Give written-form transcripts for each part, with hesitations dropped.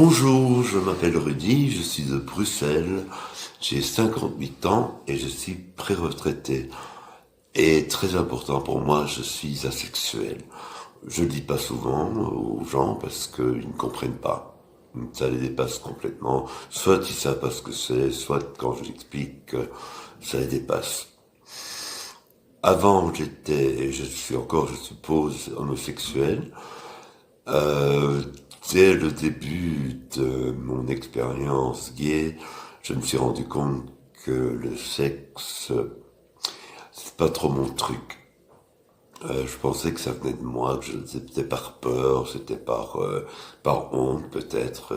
Bonjour, je m'appelle Rudy, je suis de Bruxelles, j'ai 58 ans et je suis pré-retraité. Et très important pour moi, je suis asexuel. Je le dis pas souvent aux gens parce qu'ils ne comprennent pas. Ça les dépasse complètement. Soit ils savent pas ce que c'est, soit quand je l'explique, ça les dépasse. Avant, j'étais, et je suis encore, je suppose, homosexuel. Euh, Dès le début de mon expérience gay, je me suis rendu compte que le sexe, c'est pas trop mon truc. Je pensais que ça venait de moi, que c'était par peur, c'était par honte peut-être,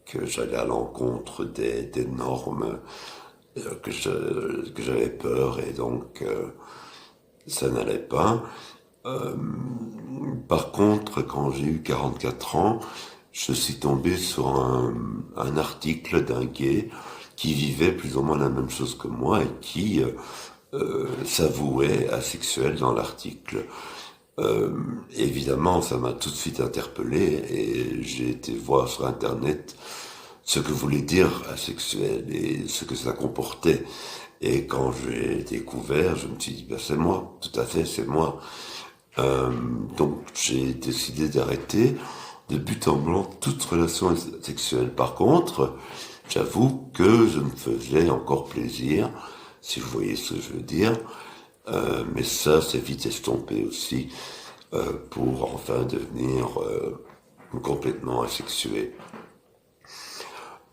que j'allais à l'encontre des normes, que j'avais peur et donc ça n'allait pas. Euh, Par contre, quand j'ai eu 44 ans, je suis tombé sur un article d'un gay qui vivait plus ou moins la même chose que moi et qui s'avouait asexuel dans l'article. Euh, Évidemment, ça m'a tout de suite interpellé et j'ai été voir sur Internet ce que voulait dire asexuel et ce que ça comportait. Et quand j'ai découvert, je me suis dit, ben, c'est moi, tout à fait, c'est moi. Euh, donc j'ai décidé d'arrêter de but en blanc toute relation sexuelle. Par contre, j'avoue que je me faisais encore plaisir, si vous voyez ce que je veux dire, mais ça c'est vite estompé aussi pour enfin devenir complètement asexué.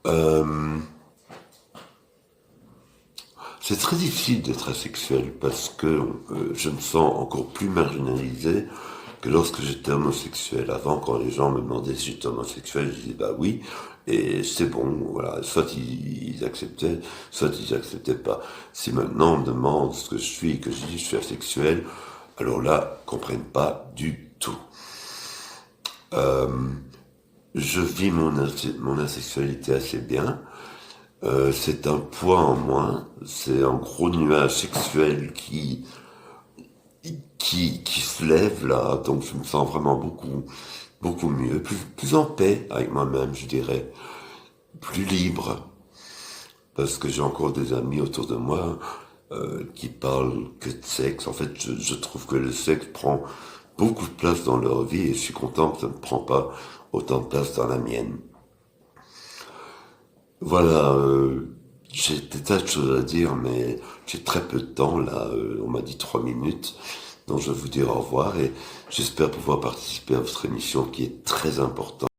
Euh, c'est très difficile d'être asexuel parce que je me sens encore plus marginalisé que lorsque j'étais homosexuel. Avant, quand les gens me demandaient si j'étais homosexuel, je disais bah oui, et c'est bon, voilà. Soit ils acceptaient, soit ils acceptaient pas. Si maintenant on me demande ce que je suis et que je dis je suis asexuel, alors là, ils comprennent pas du tout. Euh, je vis mon asexualité assez bien. C'est un poids en moins, c'est un gros nuage sexuel qui se lève là, donc je me sens vraiment beaucoup mieux, plus en paix avec moi-même, je dirais, plus libre, parce que j'ai encore des amis autour de moi qui parlent que de sexe. En fait, je trouve que le sexe prend beaucoup de place dans leur vie et je suis content que ça ne prend pas autant de place dans la mienne. Voilà, j'ai des tas de choses à dire, mais j'ai très peu de temps là. On m'a dit 3 minutes, donc je vais vous dire au revoir et j'espère pouvoir participer à votre émission qui est très importante.